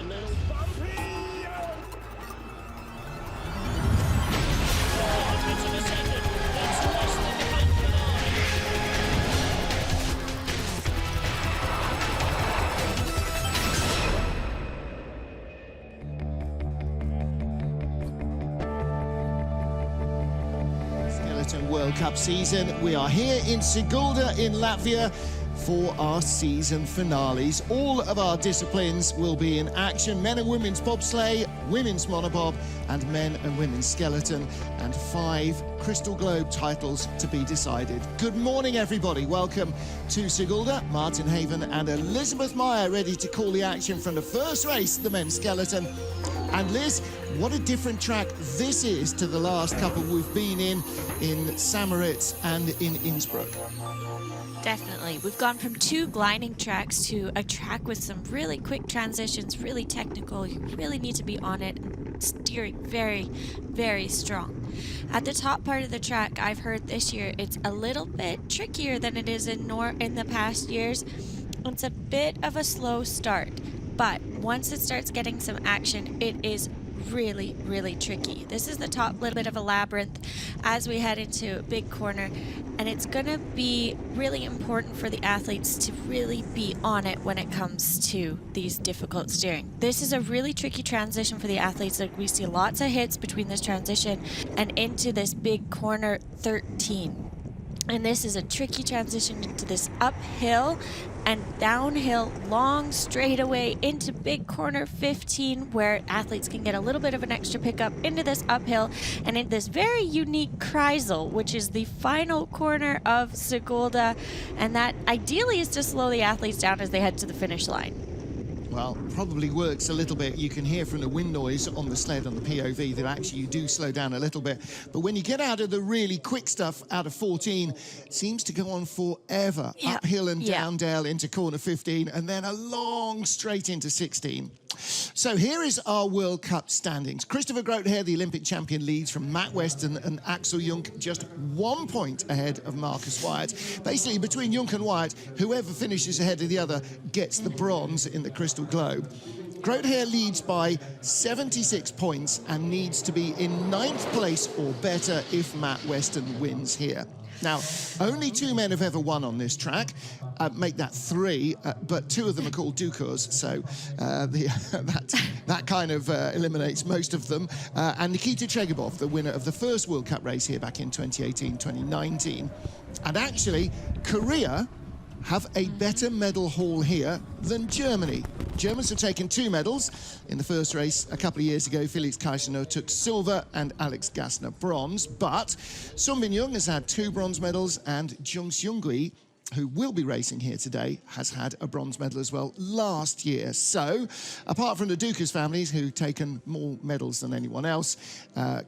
A little bumpy. Tenths of a second. That's less than behind Finale. Skeleton World Cup season. We are here in Sigulda in Latvia for our season finales. All of our disciplines will be in action. Men and women's bobsleigh, women's monobob, and men and women's skeleton, and 5 Crystal Globe titles to be decided. Good morning, everybody. Welcome to Sigulda. Martin Haven and Elizabeth Meyer ready to call the action from the first race, the men's skeleton. And Liz, what a different track this is to the last couple we've been in Samaritz and in Innsbruck. Definitely. We've gone from 2 gliding tracks to a track with some really quick transitions, really technical. You really need to be on it and steering very, very strong. At the top part of the track, I've heard this year it's a little bit trickier than it is in the past years. It's a bit of a slow start, but once it starts getting some action, it is really, really tricky. This is the top little bit of a labyrinth as we head into a big corner, and it's going to be really important for the athletes to really be on it when it comes to these difficult steering. This is a really tricky transition for the athletes. Like, we see lots of hits between this transition and into this big corner 13. And this is a tricky transition into this uphill and downhill long straightaway into big corner 15, where athletes can get a little bit of an extra pickup into this uphill and into this very unique Kreisel, which is the final corner of Sigulda, and that ideally is to slow the athletes down as they head to the finish line. Well, probably works a little bit. You can hear from the wind noise on the sled on the POV that actually you do slow down a little bit. But when you get out of the really quick stuff out of 14, it seems to go on forever. Yep. Uphill and down dale into corner 15, and then a long straight into 16. So here is our World Cup standings. Christopher Groothair, the Olympic champion, leads from Matt Weston and Axel Junk, just 1 point ahead of Marcus Wyatt. Basically, between Junk and Wyatt, whoever finishes ahead of the other gets the bronze in the Crystal Globe. Groothair leads by 76 points and needs to be in 9th place or better if Matt Weston wins here. Now, only 2 men have ever won on this track. Make that 3, but 2 of them are called Dukos, so that kind of eliminates most of them. And Nikita Chegabov, the winner of the first World Cup race here back in 2018-2019. And actually, Korea have a better medal haul here than Germany. Germans have taken 2 medals. In the first race a couple of years ago, Felix Kaishner took silver and Alex Gassner bronze, but Sun Bin Young has had 2 bronze medals, and Jung Seung-gui, who will be racing here today, has had a bronze medal as well last year. So, apart from the Dukas families, who've taken more medals than anyone else,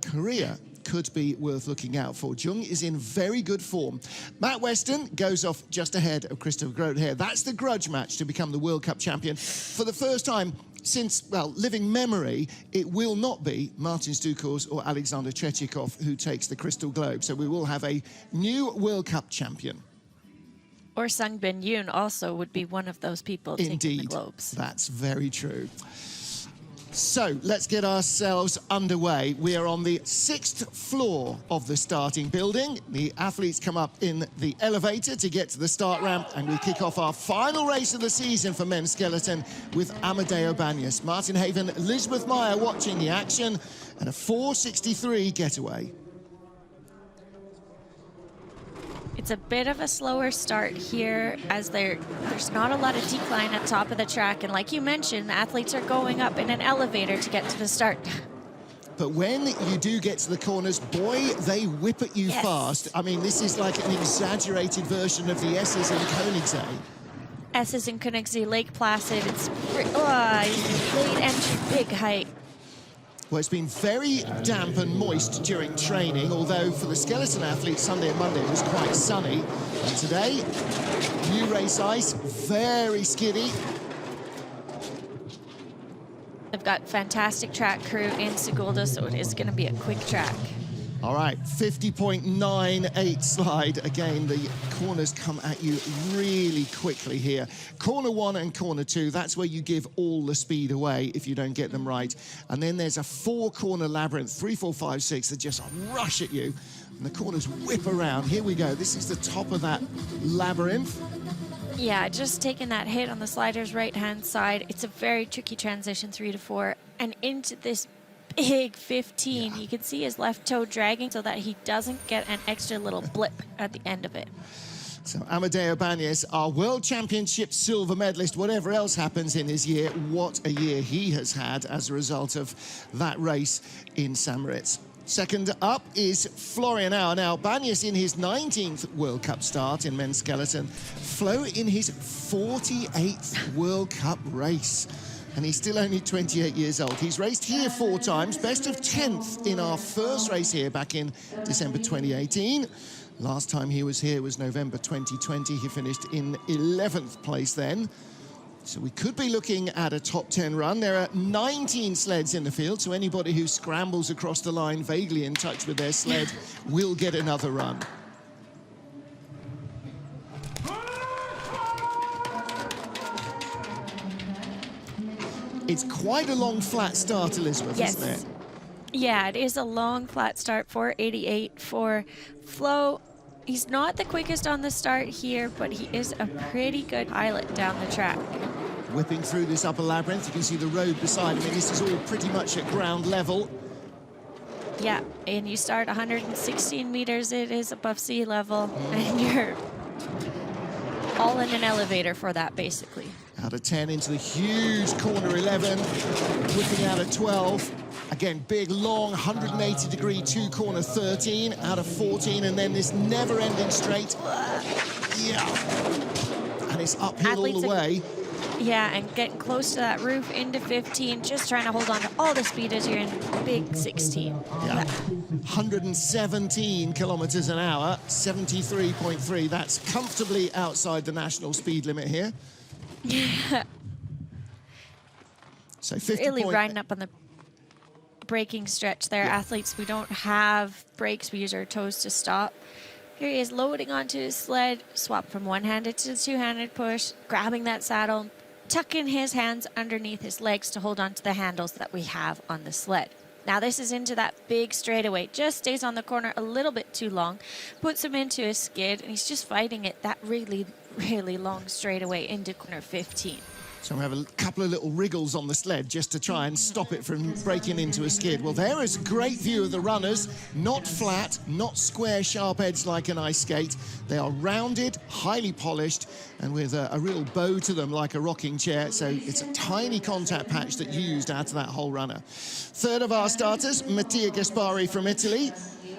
Korea could be worth looking out for. Jung is in very good form. Matt Weston goes off just ahead of Christopher Groothair. That's the grudge match to become the World Cup champion. For the first time since, well, living memory, it will not be Martin Dukos or Alexander Chechikov who takes the Crystal Globe. So we will have a new World Cup champion. Or Sung Bin Yoon also would be one of those people taking the globes. That's very true. So let's get ourselves underway. We are on the 6th floor of the starting building. The athletes come up in the elevator to get to the start ramp, and we kick off our final race of the season for men's skeleton with Amadeo Banyas. Martin Haven, Elizabeth Meyer watching the action, and a 4:63 getaway. It's a bit of a slower start here, as there's not a lot of decline at the top of the track, and like you mentioned, the athletes are going up in an elevator to get to the start. But when you do get to the corners, boy, they whip at you fast. I mean, this is like an exaggerated version of the S's in Koenigsee. S's in Koenigsee, Lake Placid, it's late entry, big height. Well, it's been very damp and moist during training, although for the skeleton athletes, Sunday and Monday, it was quite sunny. And today, new race ice, very skiddy. They've got fantastic track crew in Sigulda, so it is going to be a quick track. All right, 50.98 slide. Again, the corners come at you really quickly here. Corner 1 and corner 2, that's where you give all the speed away if you don't get them right. And then there's a 4-corner labyrinth, 3, 4, 5, 6, that just rush at you. And the corners whip around. Here we go. This is the top of that labyrinth. Yeah, just taking that hit on the slider's right-hand side. It's a very tricky transition, 3 to 4, and into this big 15. Yeah. You can see his left toe dragging so that he doesn't get an extra little blip at the end of it. So Amadeo Bañez, our World Championship silver medalist, whatever else happens in his year, what a year he has had as a result of that race in St. Moritz. Second up is Florian Auer. Now, Bañez in his 19th World Cup start in men's skeleton, Flo in his 48th World Cup race. And he's still only 28 years old. He's raced here 4 times, best of 10th in our first race here back in December 2018. Last time he was here was November 2020. He finished in 11th place then. So we could be looking at a top 10 run. There are 19 sleds in the field, so anybody who scrambles across the line vaguely in touch with their sled will get another run. It's quite a long flat start, Elizabeth, Yes. isn't it? Yeah, it is a long flat start, 488 for Flo. He's not the quickest on the start here, but he is a pretty good pilot down the track. Whipping through this upper labyrinth, you can see the road beside him. This is all pretty much at ground level. Yeah, and you start 116 meters, it is above sea level, and you're all in an elevator for that, basically. Out of 10 into the huge corner 11, whipping out of 12. Again, big, long, 180-degree 2-corner 13, out of 14, and then this never-ending straight. Yeah. And it's uphill all the way. Yeah, and getting close to that roof into 15, just trying to hold on to all the speed as you're in big 16. Yeah. 117 kilometers an hour, 73.3. That's comfortably outside the national speed limit here. Yeah. So 50 Really riding up on the braking stretch there. Yeah. Athletes, we don't have brakes. We use our toes to stop. Here he is loading onto his sled, swap from one-handed to two-handed push, grabbing that saddle, tucking his hands underneath his legs to hold on to the handles that we have on the sled. Now this is into that big straightaway, just stays on the corner a little bit too long, puts him into a skid, and he's just fighting it that really, really long straightaway into corner 15. So we have a couple of little wriggles on the sled just to try and stop it from breaking into a skid. Well, there is a great view of the runners. Not flat, not square, sharp edge like an ice skate. They are rounded, highly polished, and with a real bow to them like a rocking chair. So it's a tiny contact patch that you used out of that whole runner. Third of our starters, Mattia Gaspari from Italy.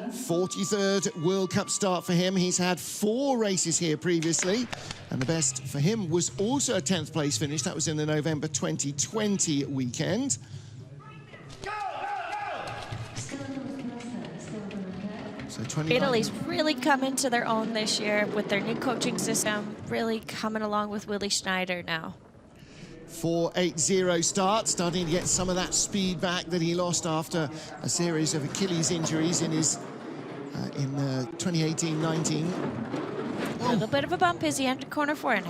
43rd World Cup start for him. He's had 4 races here previously, and the best for him was also a 10th place finish. That was in the November 2020 weekend. So Italy's really come into their own this year with their new coaching system, really coming along with Willi Schneider now. 4.80 start, starting to get some of that speed back that he lost after a series of Achilles injuries in his 2018-19. A little bit of a bump as he entered corner 4 and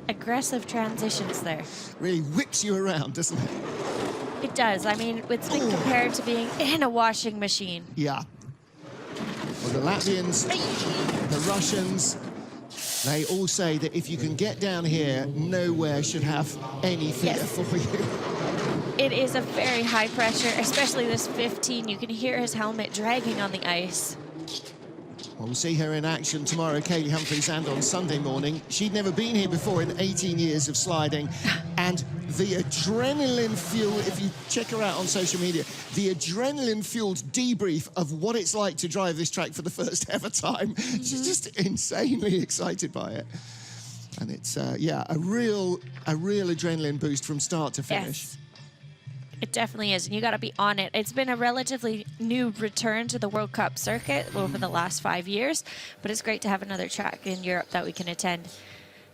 aggressive transitions there. Really whips you around, doesn't it? It does. I mean, it's been compared to being in a washing machine. Yeah. Well, the Latvians, the Russians, they all say that if you can get down here, nowhere should have any fear for you. It is a very high pressure, especially this 15. You can hear his helmet dragging on the ice. Well, we'll see her in action tomorrow, Kaylee Humphries, and on Sunday morning. She'd never been here before in 18 years of sliding. And the adrenaline fuel, if you check her out on social media, the adrenaline-fueled debrief of what it's like to drive this track for the first ever time. She's just insanely excited by it. And it's, yeah, a real adrenaline boost from start to finish. Yes. It definitely is, and you got to be on it. It's been a relatively new return to the World Cup circuit over the last 5 years, but it's great to have another track in Europe that we can attend.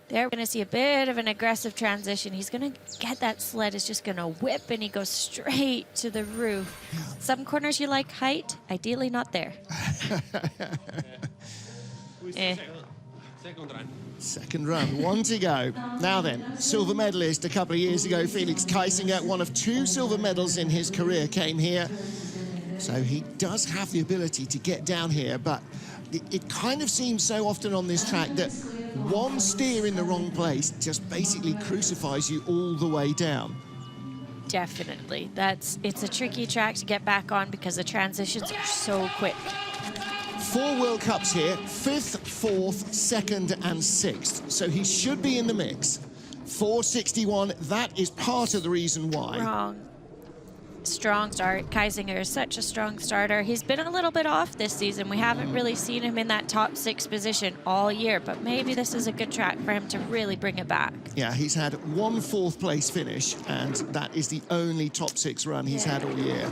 There we're going to see a bit of an aggressive transition. He's going to get that sled, is just going to whip, and he goes straight to the roof. Some corners you like height, ideally not there. Second run, one to go. Now then, silver medalist a couple of years ago, Felix Kaisinger, one of 2 silver medals in his career, came here. So he does have the ability to get down here, but it kind of seems so often on this track that one steer in the wrong place just basically crucifies you all the way down. Definitely. It's a tricky track to get back on because the transitions are so quick. 4 World Cups here, 5th, 4th, 2nd and 6th. So he should be in the mix. 461, that is part of the reason why. Wrong. Strong start. Kaisinger is such a strong starter. He's been a little bit off this season. We haven't really seen him in that top 6 position all year, but maybe this is a good track for him to really bring it back. Yeah, he's had 1 4th place finish, and that is the only top 6 run he's had all year.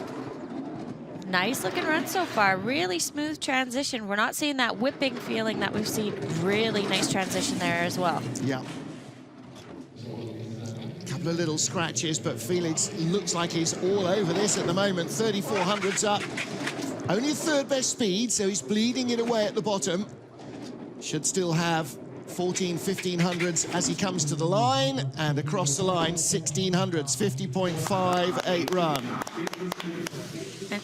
Nice looking run so far. Really smooth transition. We're not seeing that whipping feeling that we've seen. Really nice transition there as well. Yeah. Couple of little scratches, but Felix looks like he's all over this at the moment. 3400's up. Only 3rd best speed, so he's bleeding it away at the bottom. Should still have 14, 1500s as he comes to the line, and across the line, 1600s, 50.58 run. And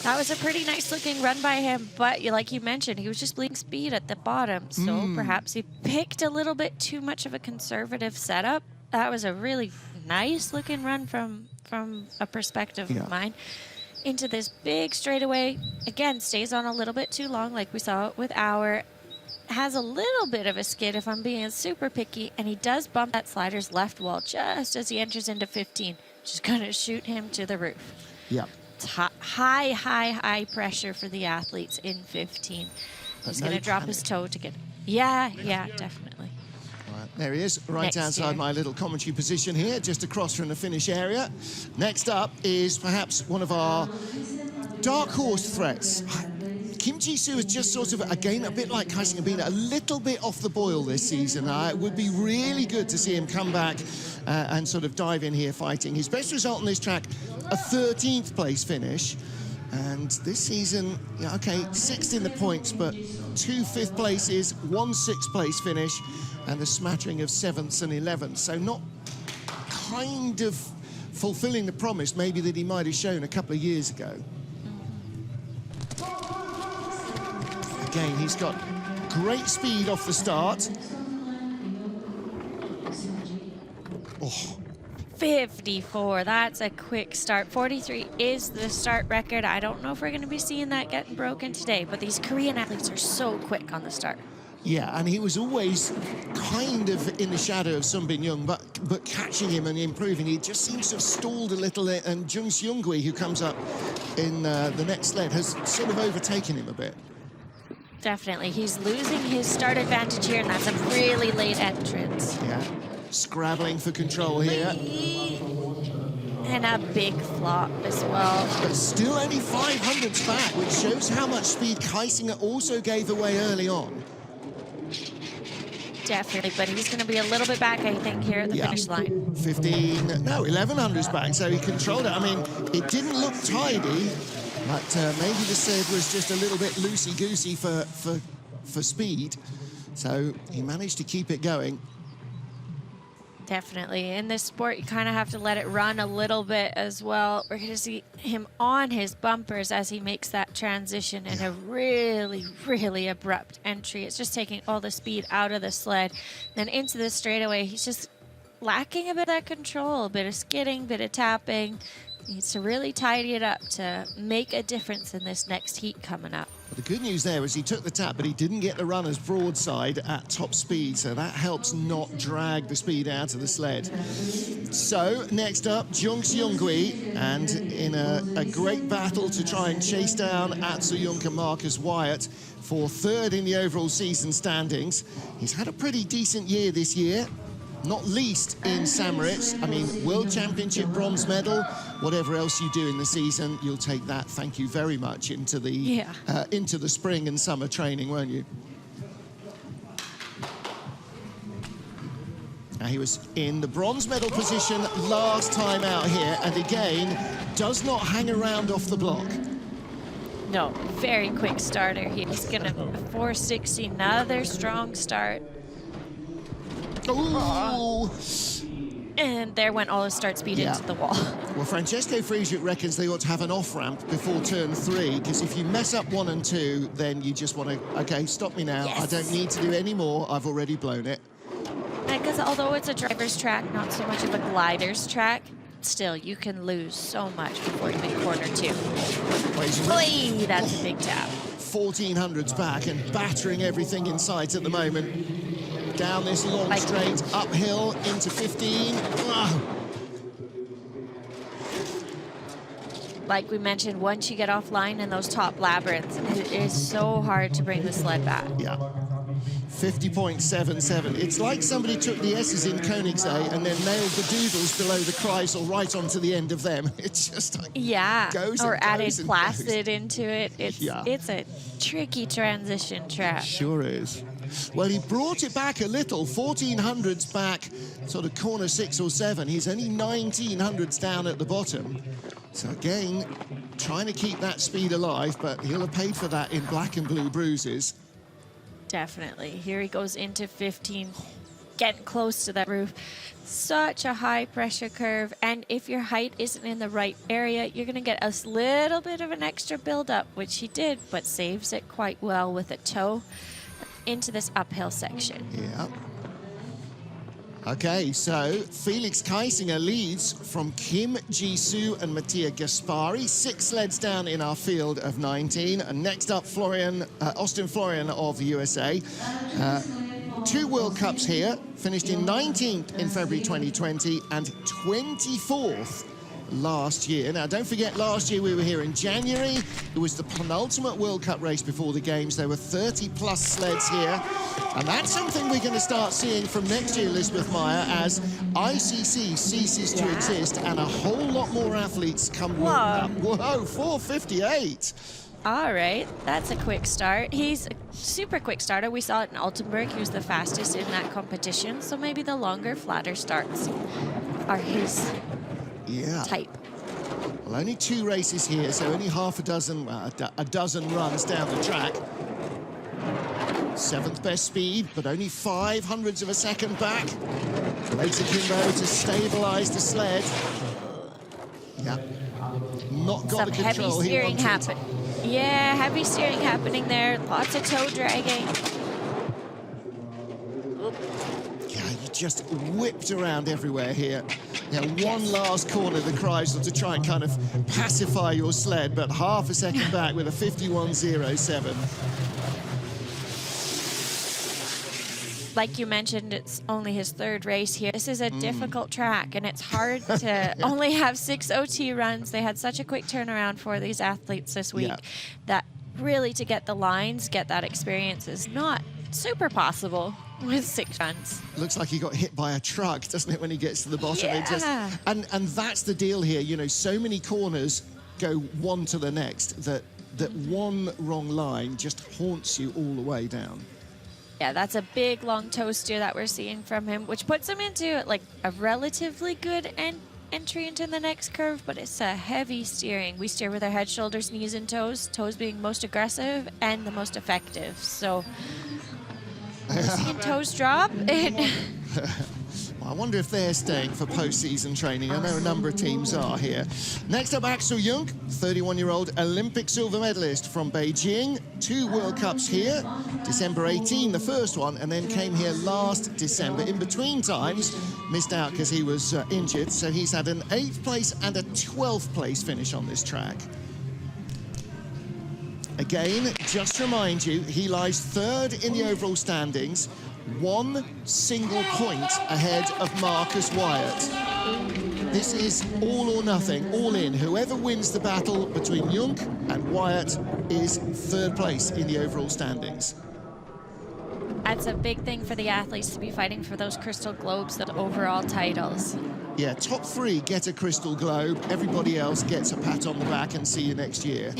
that was a pretty nice looking run by him, but like you mentioned, he was just bleeding speed at the bottom, so perhaps he picked a little bit too much of a conservative setup. That was a really nice looking run from a perspective of mine. Into this big straightaway, again, stays on a little bit too long like we saw with Auer. Has a little bit of a skid if I'm being super picky, and he does bump that slider's left wall just as he enters into 15, which is going to shoot him to the roof. Yeah. It's high pressure for the athletes in 15. He's going to drop his toe to get... Yeah, definitely. Right, there he is, right outside my little commentary position here, just across from the finish area. Next up is perhaps one of our dark horse threats. Kim Ji-soo is just sort of, again, a bit like Kaisinger, been a little bit off the boil this season. It would be really good to see him come back and sort of dive in here fighting. His best result on this track, a 13th place finish. And this season, yeah, okay, 6th in the points, but 2 5th places, 1 6th place finish, and a smattering of 7ths and 11ths. So not kind of fulfilling the promise maybe that he might have shown a couple of years ago. Again, he's got great speed off the start. Oh. 54, that's a quick start. 43 is the start record. I don't know if we're going to be seeing that getting broken today, but these Korean athletes are so quick on the start. Yeah, and he was always kind of in the shadow of Sun Bin Young, but catching him and improving. He just seems to have stalled a little, and Jung Seung-gui, who comes up in the next sled, has sort of overtaken him a bit. Definitely. He's losing his start advantage here, and that's a really late entrance. Yeah, scrabbling for control here. And a big flop as well. But still only 500s back, which shows how much speed Kaisinger also gave away early on. Definitely, but he's going to be a little bit back, I think, here at the finish line. 1100s back, so he controlled it. I mean, it didn't look tidy, but maybe the sled was just a little bit loosey-goosey for speed. So he managed to keep it going. Definitely. In this sport, you kind of have to let it run a little bit as well. We're going to see him on his bumpers as he makes that transition in a really, really abrupt entry. It's just taking all the speed out of the sled. Then into the straightaway, he's just lacking a bit of that control, a bit of skidding, a bit of tapping. He needs to really tidy it up to make a difference in this next heat coming up. The good news there is he took the tap, but he didn't get the runners broadside at top speed, so that helps not drag the speed out of the sled. So, next up, Jung Seung-gui, and in a great battle to try and chase down Atsu Yunk and Marcus Wyatt for 3rd in the overall season standings. He's had a pretty decent year this year, not least in Samoritz. I mean, World Championship bronze medal, whatever else you do in the season, you'll take that, thank you very much, into the spring and summer training, won't you? Now, he was in the bronze medal position last time out here, and again, does not hang around off the block. No, very quick starter. He's gonna 460, another strong start. Ooh! And there went all his start speed into the wall. Well, Francesco Friedrich reckons they ought to have an off-ramp before turn 3, because if you mess up 1 and 2, then you just want to, okay, stop me now. Yes. I don't need to do any more. I've already blown it. Because although it's a driver's track, not so much of a glider's track, still, you can lose so much before you make corner 2. Boy, that's a big tap. 1400s back and battering everything in sight at the moment. Down this long straight, uphill into 15. Like we mentioned, once you get offline in those top labyrinths, it is so hard to bring the sled back. Yeah. 50.77. It's like somebody took the S's in Koenigsegg and then nailed the doodles below the Kreisel right onto the end of them. It's just like goes or and added goes and Placid goes. into it. It's a tricky transition track. Sure is. Well, he brought it back a little, 1400s back, sort of corner 6 or 7. He's only 1900s down at the bottom. So again, trying to keep that speed alive, but he'll have paid for that in black and blue bruises. Definitely. Here he goes into 15, getting close to that roof. Such a high pressure curve, and if your height isn't in the right area, you're going to get a little bit of an extra build-up, which he did, but saves it quite well with a toe into this uphill section. Yeah. Okay, so Felix Kaisinger leads from Kim Jisoo and Mattia Gaspari. 6 sleds down in our field of 19. And next up, Austin Florian of the USA. 2 World Cups here, finished in 19th in February 2020 and 24th last year. Now, don't forget, last year we were here in January. It was the penultimate World Cup race before the Games. There were 30-plus sleds here. And that's something we're going to start seeing from next year, Elizabeth Meyer, as ICC ceases to exist and a whole lot more athletes come World Cup. Whoa, 4:58. All right, that's a quick start. He's a super quick starter. We saw it in Altenburg. He was the fastest in that competition. So maybe the longer, flatter starts are his type. Well, only 2 races here, so only half a dozen, a dozen runs down the track. 7th best speed, but only 500ths of a second back. Later Kimbo to stabilize the sled. Yeah, not got Some the control heavy steering he wanted. Yeah, heavy steering happening there. Lots of toe dragging. Yeah, you just whipped around everywhere here. Yeah, one last corner, the Kreisel, to try and kind of pacify your sled, but half a second back with a 51.07. Like you mentioned, it's only his 3rd race here. This is a difficult track, and it's hard to only have 6 OT runs. They had such a quick turnaround for these athletes this week that really to get the lines, get that experience is not super possible with 6 runs. Looks like he got hit by a truck, doesn't it, when he gets to the bottom? Yeah. It just, and that's the deal here. You know, so many corners go one to the next that one wrong line just haunts you all the way down. Yeah, that's a big long toe steer that we're seeing from him, which puts him into like a relatively good entry into the next curve, but it's a heavy steering. We steer with our head, shoulders, knees, and toes being most aggressive and the most effective. So we're seeing toes drop. I wonder if they're staying for post-season training. I know a number of teams are here. Next up, Axel Jung, 31-year-old Olympic silver medalist from Beijing. 2 World Cups here. December 18, the first one, and then came here last December. In between times, missed out because he was injured, so he's had an 8th place and a 12th place finish on this track. Again, just to remind you, he lies 3rd in the overall standings, 1 single point ahead of Marcus Wyatt. This is all or nothing, all in. Whoever wins the battle between Jung and Wyatt is 3rd place in the overall standings. That's a big thing for the athletes to be fighting for those crystal globes, the overall titles. Yeah, top 3 get a crystal globe. Everybody else gets a pat on the back and see you next year.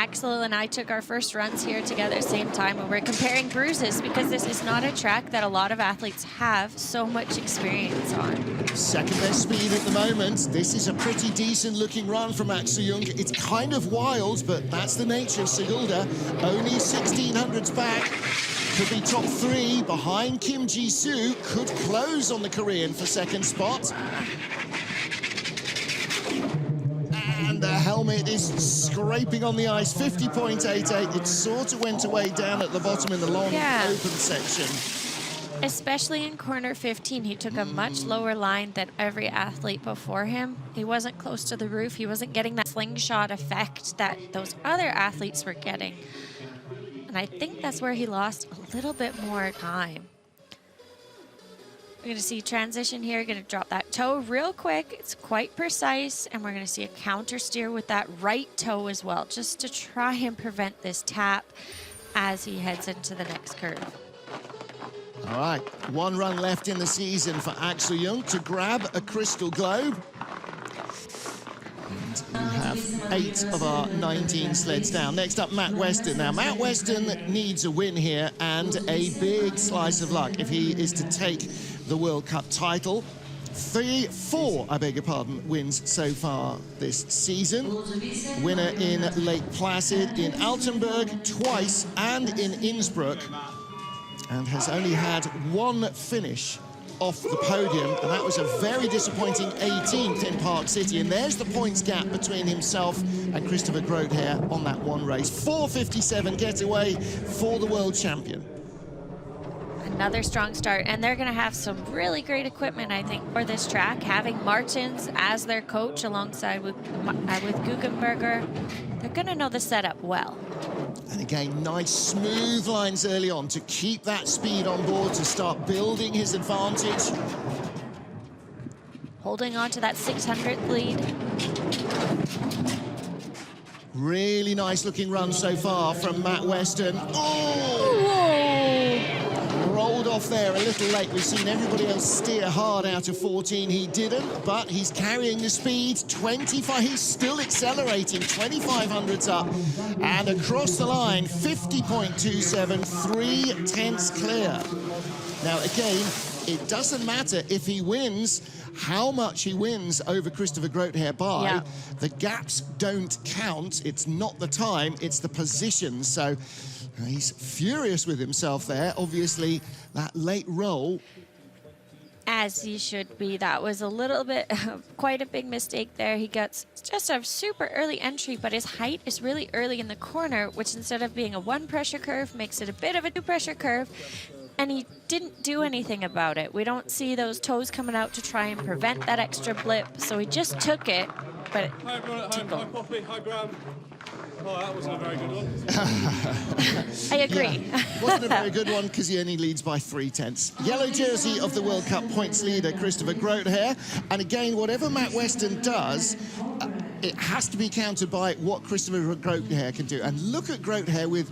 Axel and I took our first runs here together same time, and we're comparing bruises because this is not a track that a lot of athletes have so much experience on. Second best speed at the moment. This is a pretty decent looking run from Axel Jung. It's kind of wild, but that's the nature of Sigulda. Only 1600s back. Could be top 3 behind Kim Ji-soo. Could close on the Korean for second spot. And the helmet is scraping on the ice, 50.88. It sort of went away down at the bottom in the long open section. Especially in corner 15, he took a much lower line than every athlete before him. He wasn't close to the roof. He wasn't getting that slingshot effect that those other athletes were getting. And I think that's where he lost a little bit more time. We're going to see transition here. Going to drop that toe real quick. It's quite precise. And we're going to see a counter steer with that right toe as well, just to try and prevent this tap as he heads into the next curve. All right, 1 run left in the season for Axel Jung to grab a crystal globe. And we have 8 of our 19 sleds down. Next up, Matt Weston. Now, Matt Weston needs a win here and a big slice of luck if he is to take the World Cup title. 4 wins so far this season. Winner in Lake Placid, in Altenburg twice, and in Innsbruck. And has only had 1 finish off the podium, and that was a very disappointing 18th in Park City. And there's the points gap between himself and Christopher Grote here on that one race. 4:57 getaway for the world champion. Another strong start, and they're going to have some really great equipment, I think, for this track. Having Martins as their coach alongside with Guggenberger, they're going to know the setup well. And again, nice smooth lines early on to keep that speed on board, to start building his advantage. Holding on to that 600th lead. Really nice looking run so far from Matt Weston. Oh! Rolled off there a little late. We've seen everybody else steer hard out of 14. He didn't, but he's carrying the speed. 25, he's still accelerating. 2500s up and across the line, 50.27, 3/10 clear. Now again, it doesn't matter if he wins, how much he wins over Christopher Grote by. Yeah. The gaps don't count. It's not the time, it's the position. So he's furious with himself there. Obviously, that late roll. As he should be. That was a little bit, quite a big mistake there. He got just a super early entry, but his height is really early in the corner, which instead of being a 1 pressure curve, makes it a bit of a 2 pressure curve. And he didn't do anything about it. We don't see those toes coming out to try and prevent that extra blip. So he just took it, but it Hi everyone at home, hi Poppy, hi Graham. Oh, that wasn't a very good one. I agree. Yeah, wasn't a very good one because he only leads by 3/10. Yellow jersey of the World Cup points leader, Christopher Grote. And again, whatever Matt Weston does, it has to be countered by what Christopher Grote can do. And look at Grote with,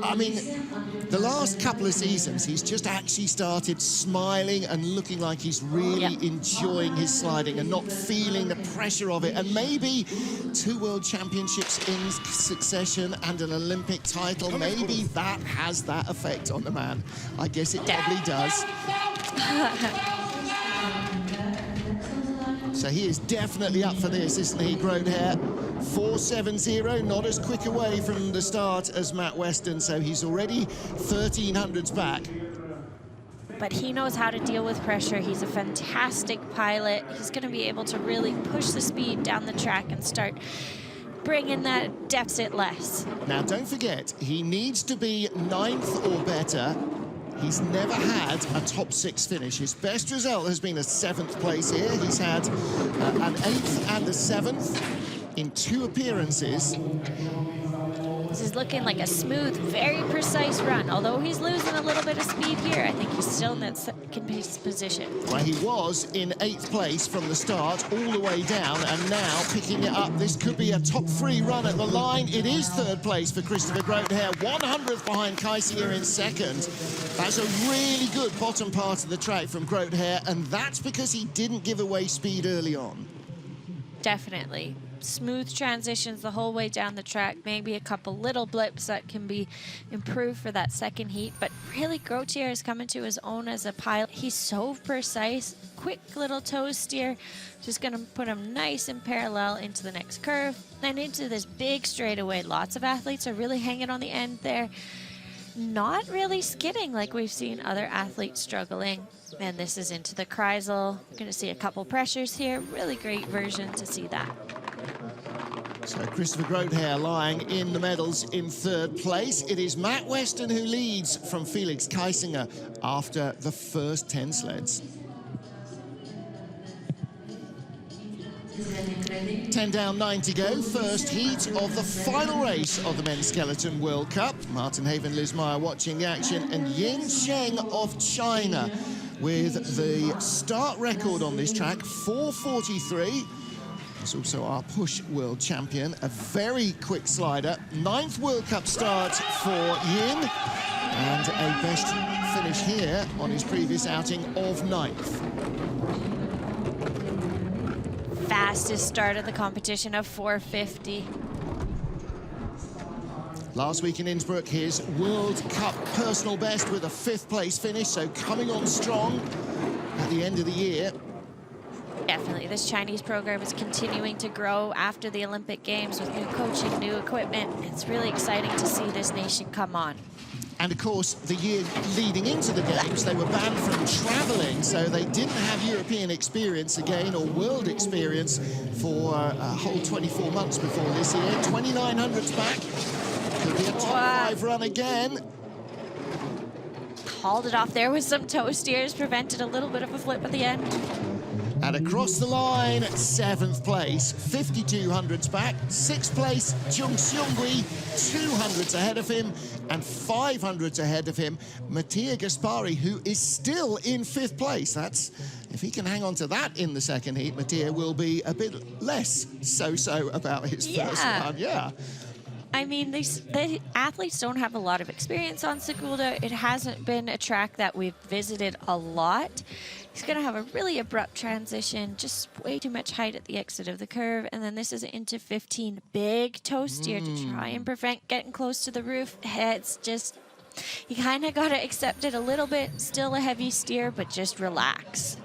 I mean, the last couple of seasons, he's just actually started smiling and looking like he's really enjoying his sliding and not feeling the pressure of it. And maybe 2 world championships in succession and an Olympic title, maybe that has that effect on the man. I guess it probably does. So he is definitely up for this, isn't he, Grote? 4:70, not as quick away from the start as Matt Weston, so he's already 1300s back. But he knows how to deal with pressure. He's a fantastic pilot. He's going to be able to really push the speed down the track and start bringing that deficit less. Now, don't forget, he needs to be 9th or better. He's never had a top 6 finish. His best result has been a 7th place here. He's had an 8th and a 7th in 2 appearances. This is looking like a smooth, very precise run. Although he's losing a little bit of speed here, I think he's still in that second pace position. Well, he was in 8th place from the start, all the way down, and now picking it up. This could be a top 3 run at the line. It is 3rd place for Christopher Grote, 100th behind Kaisier in 2nd. That's a really good bottom part of the track from Grote, and that's because he didn't give away speed early on. Definitely. smooth transitions the whole way down the track. Maybe a couple little blips that can be improved for that second heat. But really, Gautier is coming to his own as a pilot. He's so precise. Quick little toe steer. Just going to put him nice and parallel into the next curve. Then into this big straightaway. Lots of athletes are really hanging on the end there. Not really skidding like we've seen other athletes struggling. And this is into the Kreisel. Going to see a couple pressures here. Really great version to see that. So Christopher Groothair lying in the medals in third place. It is Matt Weston who leads from Felix Keisinger after the first 10 sleds. 10 down, 9 to go. First heat of the final race of the Men's Skeleton World Cup. Martin Haven, Liz Meyer watching the action, and Yin Cheng of China with the start record on this track, 4:43. He's also our push world champion, a very quick slider. 9th World Cup start for Yin, and a best finish here on his previous outing of 9th. Fastest start of the competition of 4:50. Last week in Innsbruck, his World Cup personal best with a 5th place finish, so coming on strong at the end of the year. Definitely, this Chinese program is continuing to grow after the Olympic Games with new coaching, new equipment. It's really exciting to see this nation come on. And of course, the year leading into the Games, they were banned from travelling, so they didn't have European experience again, or world experience, for a whole 24 months before this year. 2900s back. Could be a top 5 run again. Hauled it off there with some toe steers, prevented a little bit of a flip at the end. And across the line, 7th place, 5200s back. 6th place, Jung Seung-hui, 200s ahead of him, and 500s ahead of him, Mattia Gaspari, who is still in 5th place. That's, if he can hang on to that in the second heat, Mattia will be a bit less so-so about his first run. Yeah. I mean, the athletes don't have a lot of experience on Sigulda. It hasn't been a track that we've visited a lot. He's going to have a really abrupt transition, just way too much height at the exit of the curve. And then this is into 15. Big toe steer to try and prevent getting close to the roof. It's just, you kind of got to accept it a little bit. Still a heavy steer, but just relax.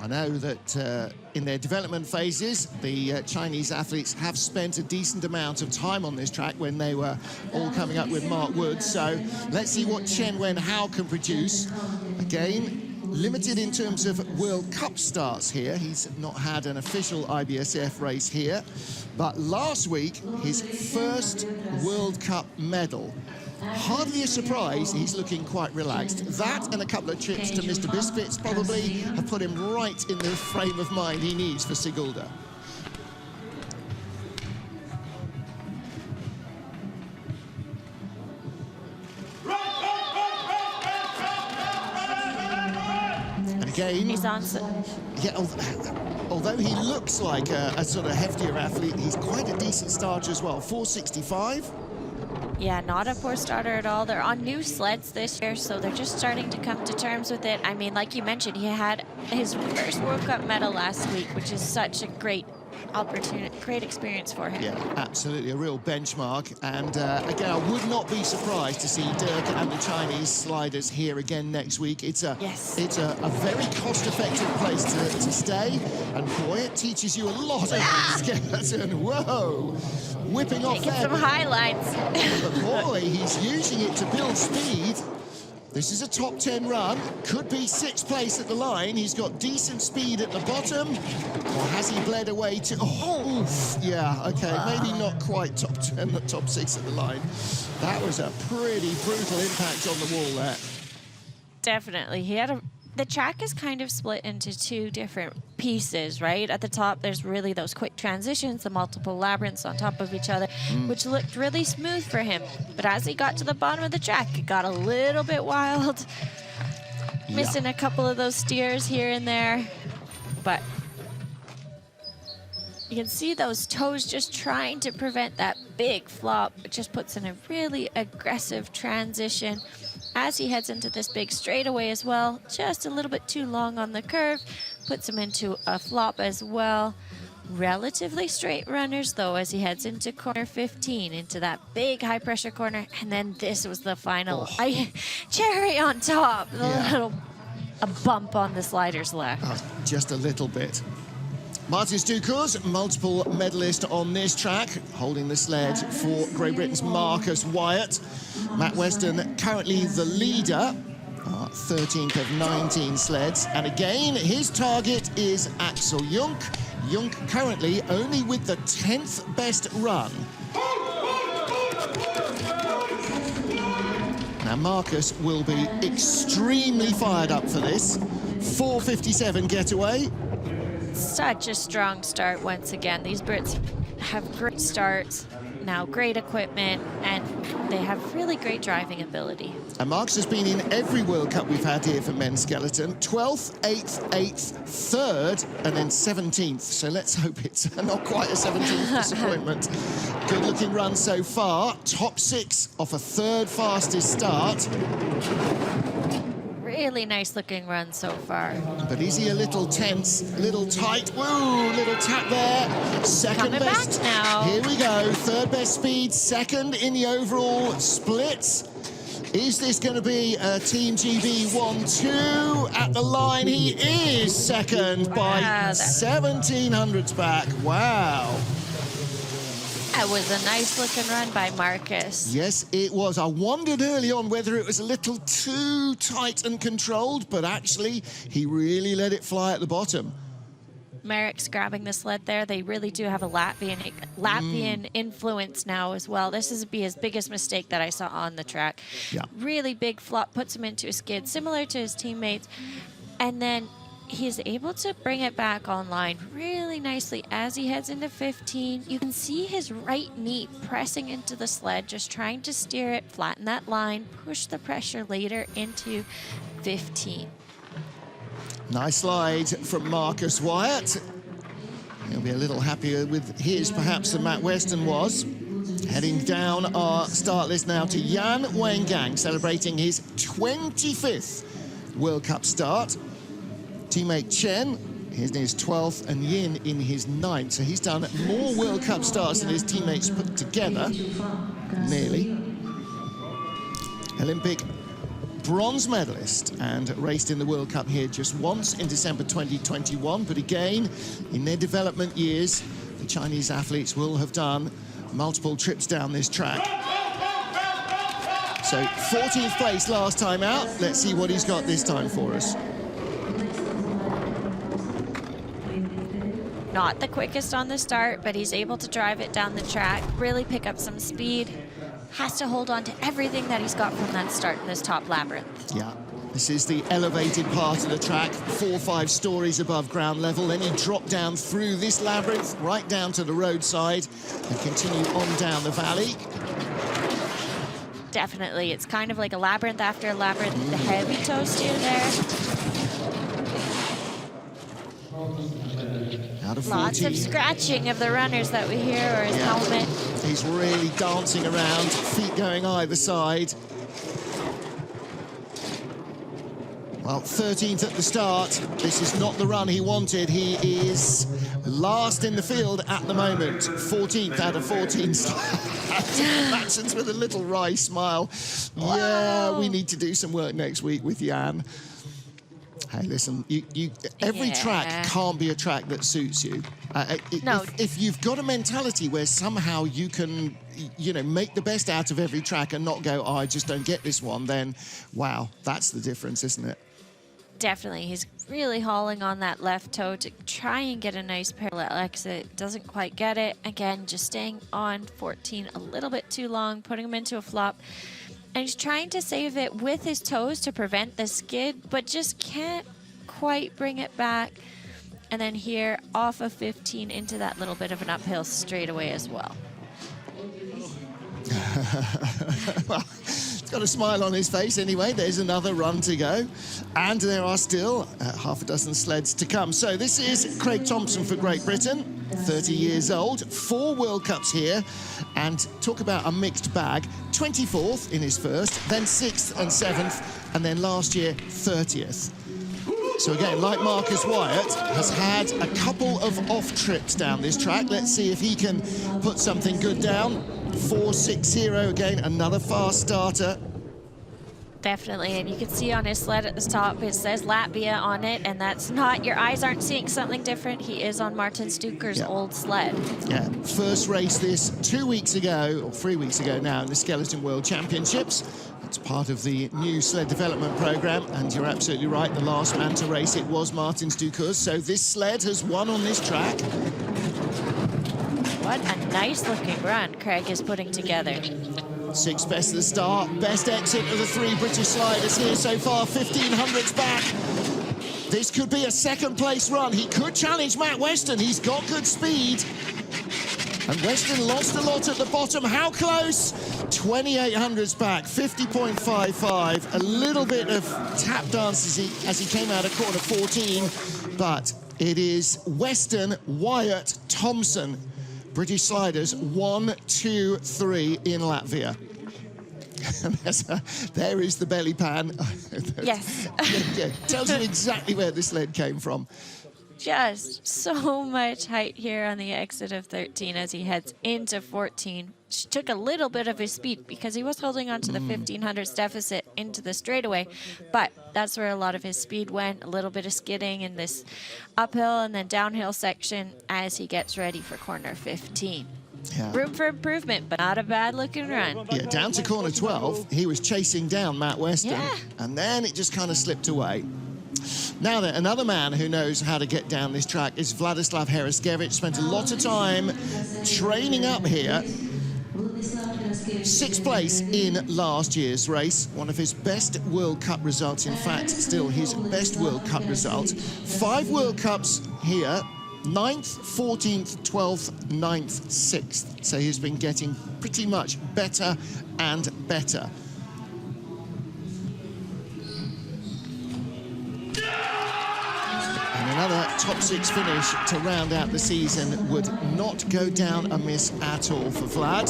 I know that in their development phases, the Chinese athletes have spent a decent amount of time on this track when they were all coming up with Mark Wood. So let's see what Chen Wen Hao can produce. Again, limited in terms of World Cup starts here. He's not had an official IBSF race here. But last week, his first World Cup medal. Hardly a surprise, he's looking quite relaxed. That and a couple of trips to Mr. Biscuits probably have put him right in the frame of mind he needs for Sigulda. And again, He's on. yeah, although he looks like a sort of heftier athlete, he's quite a decent starter as well. 465. Yeah, not a poor starter at all. They're on new sleds this year, so they're just starting to come to terms with it. I mean, like you mentioned, he had his first World Cup medal last week, which is such a great opportunity, great experience for him. Yeah, absolutely, a real benchmark. And again, I would not be surprised to see Dirk and the Chinese sliders here again next week. It's a very cost-effective place to stay. And boy, it teaches you a lot of skeleton. Whoa! Whipping off there. Some highlights. But boy, he's using it to build speed. This is a top 10 run. Could be 6th place at the line. He's got decent speed at the bottom. Or has he bled away to... Oh, oof. Yeah, okay, maybe not quite top 10, but top 6 at the line. That was a pretty brutal impact on the wall there. Definitely. He had a... The track is kind of split into two different pieces, right? At the top, there's really those quick transitions, the multiple labyrinths on top of each other, which looked really smooth for him. But as he got to the bottom of the track, it got a little bit wild. Missing a couple of those steers here and there. But you can see those toes just trying to prevent that big flop. It just puts in a really aggressive transition as he heads into this big straightaway as well. Just a little bit too long on the curve. Puts him into a flop as well. Relatively straight runners, though, as he heads into corner 15, into that big high-pressure corner. And then this was the final cherry on top. A bump on the sliders left. Just a little bit. Martin Stucos, multiple medalist on this track, holding the sled for Great Britain's Marcus Wyatt. Matt Weston currently the leader, 13th of 19 sleds. And again, his target is Axel Junk. Junk currently only with the 10th best run. Now Marcus will be extremely fired up for this. 4:57 getaway. Such a strong start once again. These Brits have great starts, now great equipment, and they have really great driving ability. And Marcus has been in every World Cup we've had here for men's skeleton. 12th, 8th, 8th, 3rd, and then 17th. So let's hope it's not quite a 17th disappointment. Good looking run so far. Top 6 off a 3rd fastest start. Really nice looking run so far. But is he a little tense, little tight? Whoa, little tap there. Second Coming best. back now. Here we go. 3rd best speed, 2nd in the overall splits. Is this going to be a Team GB 1-2? At the line, he is 2nd by 1700s back. Wow. That was a nice looking run by Marcus. Yes, it was. I wondered early on whether it was a little too tight and controlled, but actually he really let it fly at the bottom. Merrick's grabbing the sled there. They really do have a Latvian influence now as well. This is his biggest mistake that I saw on the track. Yeah. Really big flop, puts him into a skid, similar to his teammates. And then he's able to bring it back online really nicely as he heads into 15. You can see his right knee pressing into the sled, just trying to steer it, flatten that line, push the pressure later into 15. Nice slide from Marcus Wyatt. He'll be a little happier with his perhaps than Matt Weston was. Heading down our start list now to Jan Wengang, celebrating his 25th World Cup start. Teammate Chen, he's in his 12th, and Yin in his 9th. So he's done more World Cup starts than his teammates put together, nearly. Olympic bronze medalist and raced in the World Cup here just once in December 2021. But again, in their development years, the Chinese athletes will have done multiple trips down this track. So 14th place last time out. Let's see what he's got this time for us. Not the quickest on the start, but he's able to drive it down the track, really pick up some speed. Has to hold on to everything that he's got from that start in this top labyrinth. Yeah, this is the elevated part of the track, 4 or 5 stories above ground level. Then you drop down through this labyrinth, right down to the roadside, and continue on down the valley. Definitely, it's kind of like a labyrinth after a labyrinth. The heavy toe steer there. Out of 40. Lots of scratching of the runners that we hear, or his helmet. He's really dancing around, feet going either side. Well, 13th at the start. This is not the run he wanted. He is last in the field at the moment. 14th out of 14 Matson's with a little wry smile. Wow. Yeah, we need to do some work next week with Jan. Hey, listen, every track can't be a track that suits you. No. If you've got a mentality where somehow you can, make the best out of every track and not go, oh, I just don't get this one, then, wow, that's the difference, isn't it? Definitely. He's really hauling on that left toe to try and get a nice parallel exit. Doesn't quite get it. Again, just staying on 14 a little bit too long, putting him into a flop. And he's trying to save it with his toes to prevent the skid, but just can't quite bring it back. And then here, off of 15 into that little bit of an uphill straightaway as well. Well, he's got a smile on his face anyway. There's another run to go. And there are still half a dozen sleds to come. So this is Craig Thompson for Great Britain, 30 years old, 4 World Cups here. And talk about a mixed bag. 24th in his first, then 6th and 7th, and then last year 30th. So again, like Marcus Wyatt, has had a couple of off trips down this track. Let's see if he can put something good down. 4.60 again, another fast starter. Definitely, and you can see on his sled at the top, it says Latvia on it, and that's not, your eyes aren't seeing something different. He is on Martin Stuker's old sled. Yeah, first race this 2 weeks ago, or 3 weeks ago now, in the Skeleton World Championships. It's part of the new sled development program, and you're absolutely right, the last man to race it was Martin Stuker, so this sled has won on this track. What a nice looking run Craig is putting together. 6th best at the start, best exit of the 3 British sliders here so far, 1500s back. This could be a second place run. He could challenge Matt Weston, he's got good speed. And Weston lost a lot at the bottom, how close? 2800s back, 50.55. A little bit of tap dance as he came out of corner 14, but it is Weston, Wyatt, Thompson, British sliders, 1, 2, 3 in Latvia. There is the belly pan. Yes. Yeah, tells you exactly where this sled came from. Just so much height here on the exit of 13 as he heads into 14. Took a little bit of his speed because he was holding on to the 1500s deficit into the straightaway, but that's where a lot of his speed went. A little bit of skidding in this uphill and then downhill section as he gets ready for corner 15. Yeah. Room for improvement, but not a bad looking run. Yeah, down to corner 12, he was chasing down Matt Weston, Yeah. and then it just kind of slipped away. Now then, another man who knows how to get down this track is Vladislav Heraskevich. Spent a lot of time training up here. 6th place in last year's race, one of his best World Cup results, in fact, still his best World Cup result. 5 World Cups here, 9th, 14th, 12th, 9th, 6th. So he's been getting pretty much better and better. And another top 6 finish to round out the season would not go down amiss at all for Vlad.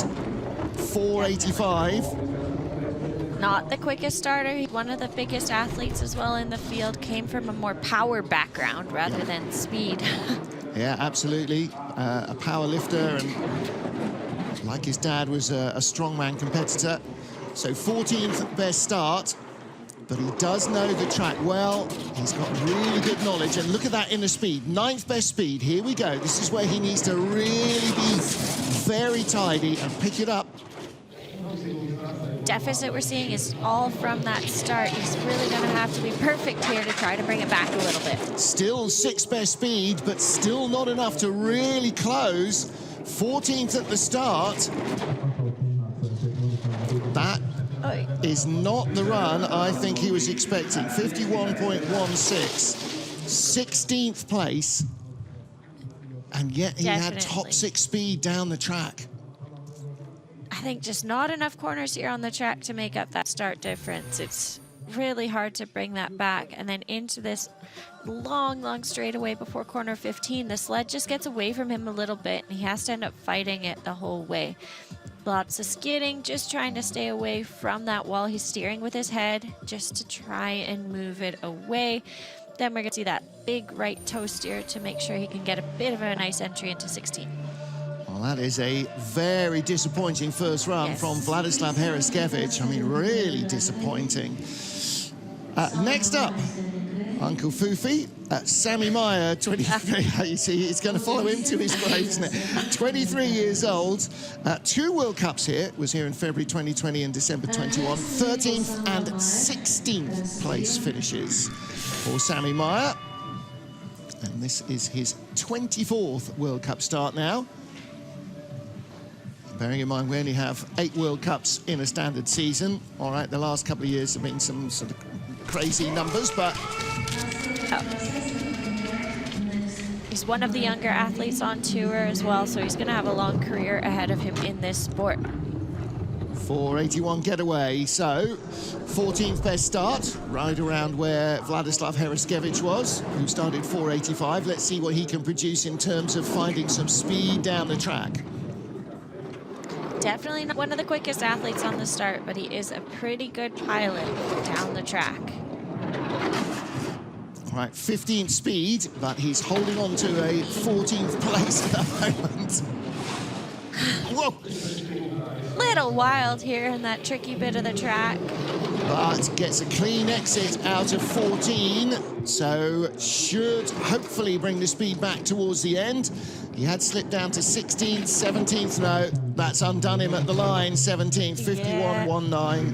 4.85. Not the quickest starter. He's one of the biggest athletes as well in the field. Came from a more power background rather than speed. Yeah, absolutely. A power lifter, and like his dad, was a strongman competitor. So 14th best start, but he does know the track well. He's got really good knowledge, and look at that inner speed. 9th best speed, here we go. This is where he needs to really be very tidy and pick it up. Deficit we're seeing is all from that start. He's really going to have to be perfect here to try to bring it back a little bit. Still 6th best speed, but still not enough to really close. 14th at the start. That is not the run I think he was expecting. 51.16. 16th place. And yet he had top 6 speed down the track. I think just not enough corners here on the track to make up that start difference. It's really hard to bring that back. And then into this long straightaway before corner 15, the sled just gets away from him a little bit, and he has to end up fighting it the whole way. Lots of skidding, just trying to stay away from that wall. He's steering with his head just to try and move it away. Then we're going to see that big right toe steer to make sure he can get a bit of a nice entry into 16. Well, that is a very disappointing first run from Vladislav Heraskevich. I mean, really disappointing. Next up, Uncle Foofy, Sammy Meyer, 23. You see, it's going to follow him to his grave, isn't it? 23 years old. 2 World Cups here. Was here in February 2020 and December 21. 13th and 16th place finishes for Sammy Meyer. And this is his 24th World Cup start now. Bearing in mind we only have 8 World Cups in a standard season. All right, the last couple of years have been some sort of crazy numbers, but... He's one of the younger athletes on tour as well, so he's going to have a long career ahead of him in this sport. 4.81 getaway, so 14th best start, right around where Vladislav Heraskevich was, who started 4.85. Let's see what he can produce in terms of finding some speed down the track. Definitely not one of the quickest athletes on the start, but he is a pretty good pilot down the track. Right, 15th speed, but he's holding on to a 14th place at the moment. Whoa! Little wild here in that tricky bit of the track. But gets a clean exit out of 14, so should hopefully bring the speed back towards the end. He had slipped down to 16th, 17th. No, that's undone him at the line. 17th, 51.19.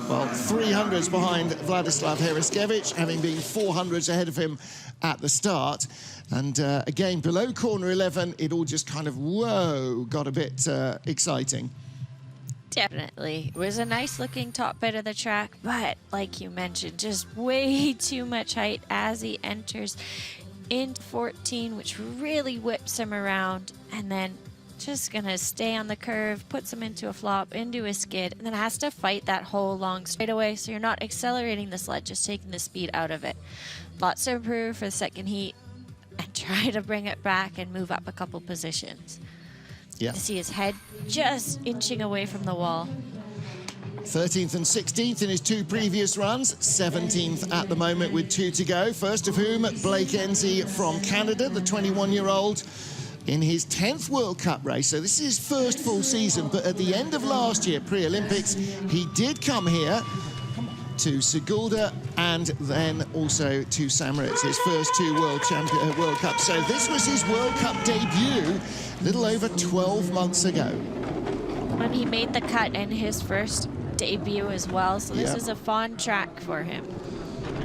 Well, 300s behind Vladislav Heraskevich, having been 400s ahead of him at the start. And again, below corner 11, it all just kind of, whoa, got a bit exciting. Definitely. It was a nice looking top bit of the track, but like you mentioned, just way too much height as he enters into 14, which really whips him around, and then just gonna stay on the curve, puts him into a flop, into a skid, and then has to fight that whole long straightaway, so you're not accelerating the sled, just taking the speed out of it. Lots to improve for the second heat, and try to bring it back and move up a couple positions. Yeah. To see his head just inching away from the wall. 13th and 16th in his two previous runs, 17th at the moment with 2 to go. First of whom, Blake Enzie from Canada, the 21-year-old, in his 10th World Cup race. So this is his first full season, but at the end of last year, pre-Olympics, he did come here to Sigulda and then also to Samoritz, his first 2 World Cups. So this was his World Cup debut a little over 12 months ago. And he made the cut in his first debut as well, so this Yeah. is a fun track for him.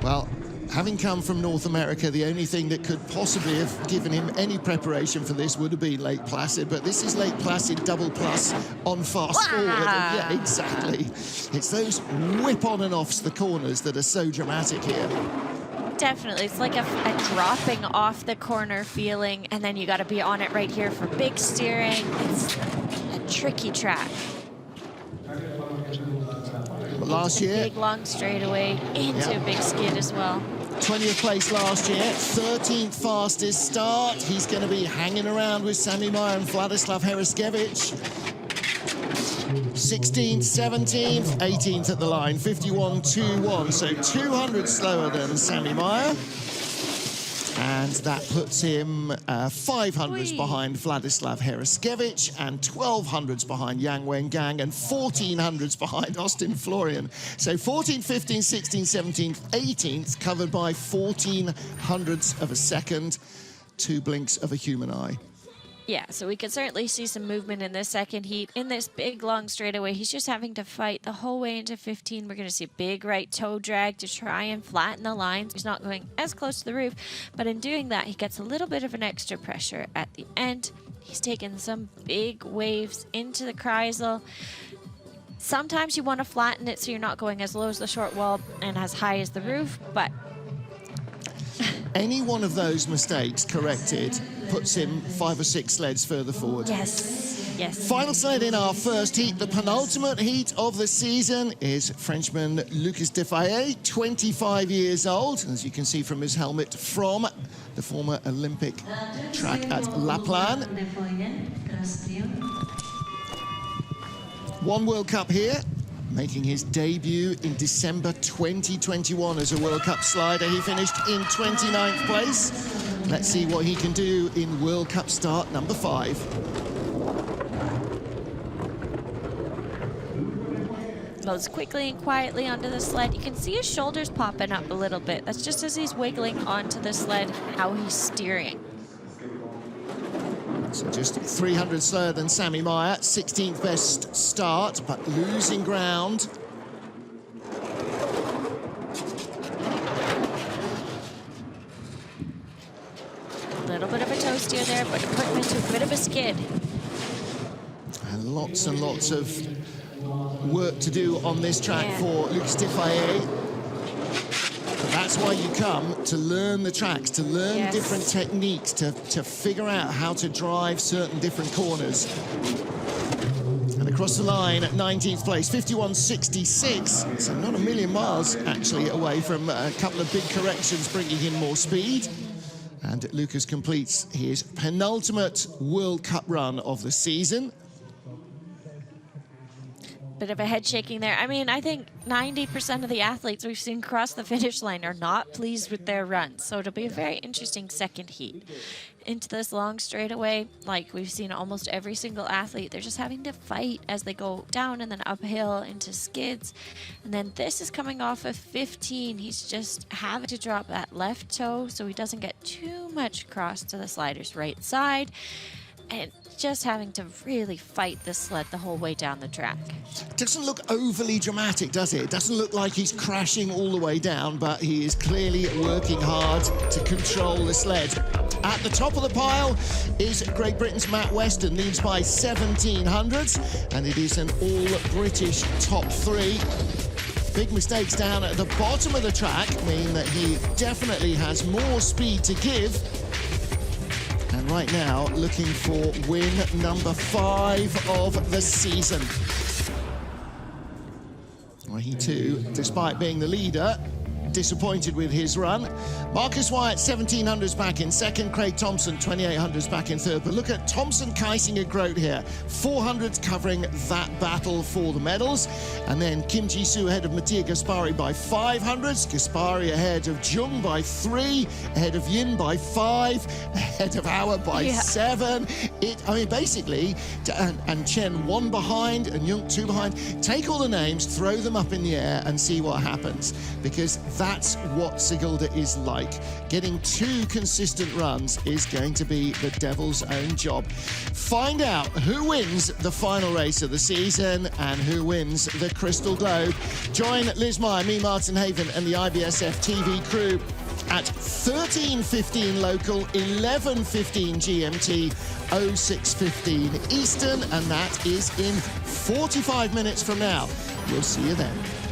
Well, having come from North America, the only thing that could possibly have given him any preparation for this would have been Lake Placid, but this is Lake Placid double plus on fast forward. And yeah, exactly. It's those whip on and offs the corners that are so dramatic here. Definitely, it's like a dropping off the corner feeling, and then you got to be on it right here for big steering. It's a tricky track. Last year, Big long straightaway into a big skid as well. 20th place last year, 13th fastest start. He's going to be hanging around with Sami Meyer and Vladislav Heraskevich. 16th, 17th, 18th at the line, 51.21, so 200 slower than Sami Meyer. And that puts him 500s behind Vladislav Heraskevich and 1200s behind Yang Wengang and 1400s behind Austin Florian. So 14th, 15th, 16th, 17th, 18th covered by 1400ths of a second, 2 blinks of a human eye. Yeah, so we could certainly see some movement in this second heat. In this big, long straightaway, he's just having to fight the whole way into 15. We're going to see a big right toe drag to try and flatten the lines. He's not going as close to the roof, but in doing that, he gets a little bit of an extra pressure at the end. He's taken some big waves into the Kreisel. Sometimes you want to flatten it so you're not going as low as the short wall and as high as the roof, but any one of those mistakes corrected puts him 5 or 6 sleds further forward. yes, yes. Final sled in our first heat, the penultimate heat of the season, is Frenchman Lucas Defaye, 25 years old, as you can see from his helmet, from the former Olympic track at La Plagne. 1 World Cup here, making his debut in December 2021 as a World Cup slider. He finished in 29th place. Let's see what he can do in World Cup start number 5. Loads quickly and quietly onto the sled. You can see his shoulders popping up a little bit. That's just as he's wiggling onto the sled, how he's steering. So just 300 slower than Sami Meyer, 16th best start, but losing ground. A little bit of a toe steer there, but put him into a bit of a skid. And lots of work to do on this track for Lucas Defaye. But that's why you come, to learn the tracks, to learn different techniques, to figure out how to drive certain different corners. And across the line at 19th place, 51.66. So not a million miles actually away from a couple of big corrections bringing him more speed. And Lucas completes his penultimate World Cup run of the season. bit of a head shaking there. I mean, I think 90% of the athletes we've seen cross the finish line are not pleased with their run. So it'll be a very interesting second heat. Into this long straightaway, like we've seen almost every single athlete, they're just having to fight as they go down and then uphill into skids. And then this is coming off of 15. He's just having to drop that left toe so he doesn't get too much cross to the slider's right side. And just having to really fight this sled the whole way down the track. Doesn't look overly dramatic, does it? It doesn't look like he's crashing all the way down, but he is clearly working hard to control the sled. At the top of the pile is Great Britain's Matt Weston, leads by 17 hundredths, and it is an all-British top three. Big mistakes down at the bottom of the track mean that he definitely has more speed to give. And right now, looking for win number 5 of the season. Well, he too, despite being the leader, disappointed with his run. Marcus Wyatt, 1700s back in second. Craig Thompson, 2800s back in third. But look at Thompson, Kaisinger, Grote here. 400s covering that battle for the medals. And then Kim Ji-soo ahead of Mattia Gaspari by 500s. Gaspari ahead of Jung by 3. Ahead of Yin by 5. Ahead of Auer by 7. I mean, basically, and Chen 1 behind and Jung 2 behind. Take all the names, throw them up in the air and see what happens. Because that's what Sigulda is like. Getting 2 consistent runs is going to be the devil's own job. Find out who wins the final race of the season and who wins the Crystal Globe. Join Liz Meyer, me, Martin Haven, and the IBSF TV crew at 13:15 local, 11:15 GMT, 06:15 Eastern, and that is in 45 minutes from now. We'll see you then.